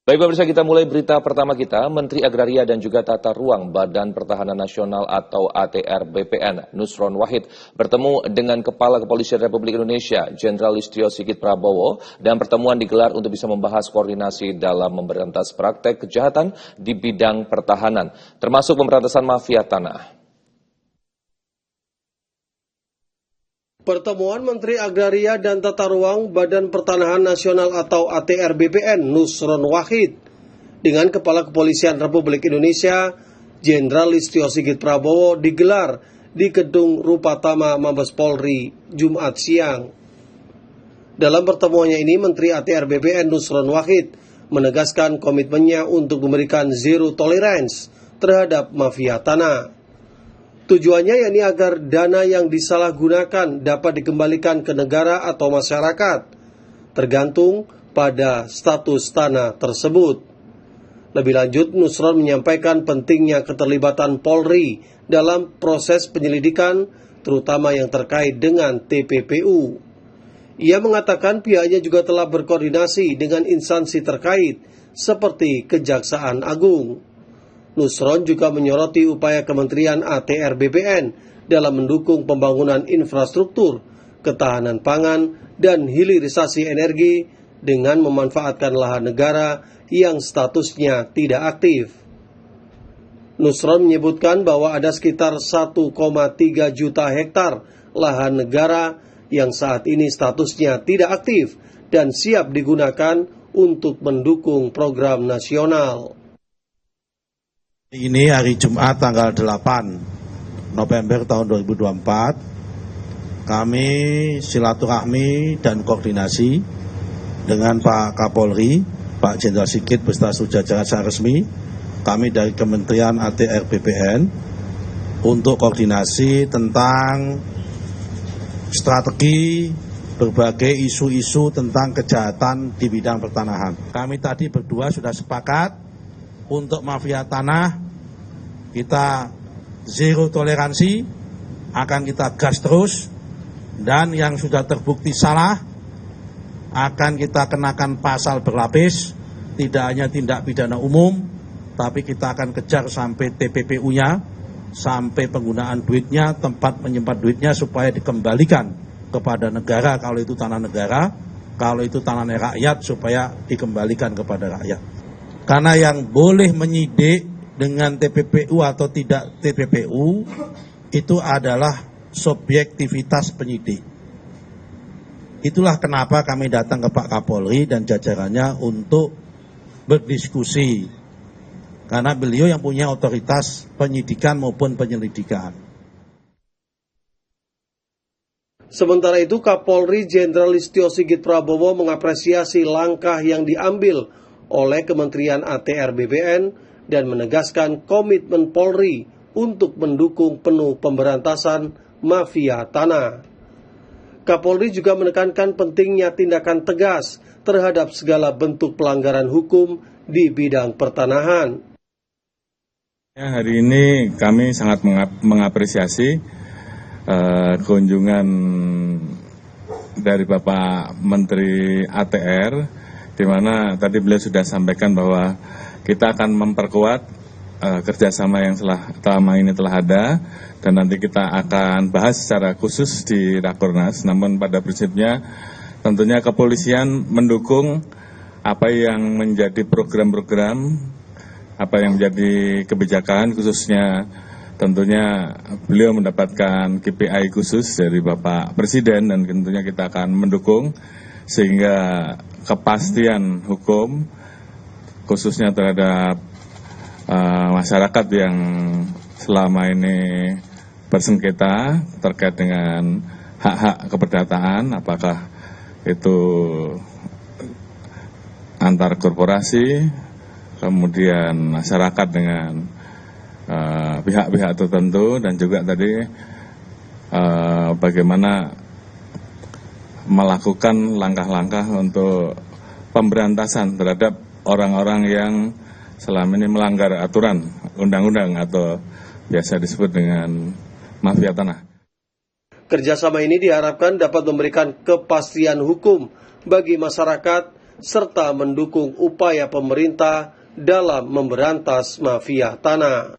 Baik pemirsa, kita mulai berita pertama kita. Menteri Agraria dan juga Tata Ruang Badan Pertahanan Nasional atau ATR BPN Nusron Wahid bertemu dengan Kepala Kepolisian Republik Indonesia Jenderal Listio Sigit Prabowo, dan pertemuan digelar untuk bisa membahas koordinasi dalam memberantas praktek kejahatan di bidang pertahanan, termasuk pemberantasan mafia tanah. Pertemuan Menteri Agraria dan Tata Ruang Badan Pertanahan Nasional atau ATR BPN Nusron Wahid dengan Kepala Kepolisian Republik Indonesia Jenderal Listio Sigit Prabowo digelar di Gedung Rupatama Mabes Polri Jumat siang. Dalam pertemuannya ini, Menteri ATR BPN Nusron Wahid menegaskan komitmennya untuk memberikan zero tolerance terhadap mafia tanah. Tujuannya yakni agar dana yang disalahgunakan dapat dikembalikan ke negara atau masyarakat, tergantung pada status tanah tersebut. Lebih lanjut, Nusron menyampaikan pentingnya keterlibatan Polri dalam proses penyelidikan, terutama yang terkait dengan TPPU. Ia mengatakan pihaknya juga telah berkoordinasi dengan instansi terkait seperti Kejaksaan Agung. Nusron juga menyoroti upaya Kementerian ATR BPN dalam mendukung pembangunan infrastruktur, ketahanan pangan, dan hilirisasi energi dengan memanfaatkan lahan negara yang statusnya tidak aktif. Nusron menyebutkan bahwa ada sekitar 1,3 juta hektar lahan negara yang saat ini statusnya tidak aktif dan siap digunakan untuk mendukung program nasional. Ini hari Jumat tanggal 8 November tahun 2024, kami silaturahmi dan koordinasi dengan Pak Kapolri, Pak Jenderal Sigit beserta jajaran secara resmi, kami dari Kementerian ATR BPN untuk koordinasi tentang strategi berbagai isu-isu tentang kejahatan di bidang pertanahan. Kami tadi berdua sudah sepakat untuk mafia tanah kita zero toleransi, akan kita gas terus, dan yang sudah terbukti salah akan kita kenakan pasal berlapis, tidak hanya tindak pidana umum, tapi kita akan kejar sampai TPPU-nya, sampai penggunaan duitnya, tempat menyimpan duitnya supaya dikembalikan kepada negara kalau itu tanah negara, kalau itu tanah rakyat supaya dikembalikan kepada rakyat. Karena yang boleh menyidik dengan TPPU atau tidak TPPU itu adalah subjektivitas penyidik. Itulah kenapa kami datang ke Pak Kapolri dan jajarannya untuk berdiskusi, karena beliau yang punya otoritas penyidikan maupun penyelidikan. Sementara itu, Kapolri Jenderal Listio Sigit Prabowo mengapresiasi langkah yang diambil oleh Kementerian ATR BPN dan menegaskan komitmen Polri untuk mendukung penuh pemberantasan mafia tanah. Kapolri juga menekankan pentingnya tindakan tegas terhadap segala bentuk pelanggaran hukum di bidang pertanahan. Hari ini kami sangat mengapresiasi kunjungan dari Bapak Menteri ATR, di mana tadi beliau sudah sampaikan bahwa kita akan memperkuat kerjasama yang selama ini telah ada, dan nanti kita akan bahas secara khusus di Rakornas. Namun pada prinsipnya tentunya kepolisian mendukung apa yang menjadi program-program, apa yang menjadi kebijakan, khususnya tentunya beliau mendapatkan KPI khusus dari Bapak Presiden, dan tentunya kita akan mendukung sehingga kepastian hukum khususnya terhadap masyarakat yang selama ini bersengketa terkait dengan hak-hak keperdataan, apakah itu antar korporasi, kemudian masyarakat dengan pihak-pihak tertentu, dan juga tadi bagaimana melakukan langkah-langkah untuk pemberantasan terhadap orang-orang yang selama ini melanggar aturan undang-undang atau biasa disebut dengan mafia tanah. Kerjasama ini diharapkan dapat memberikan kepastian hukum bagi masyarakat serta mendukung upaya pemerintah dalam memberantas mafia tanah.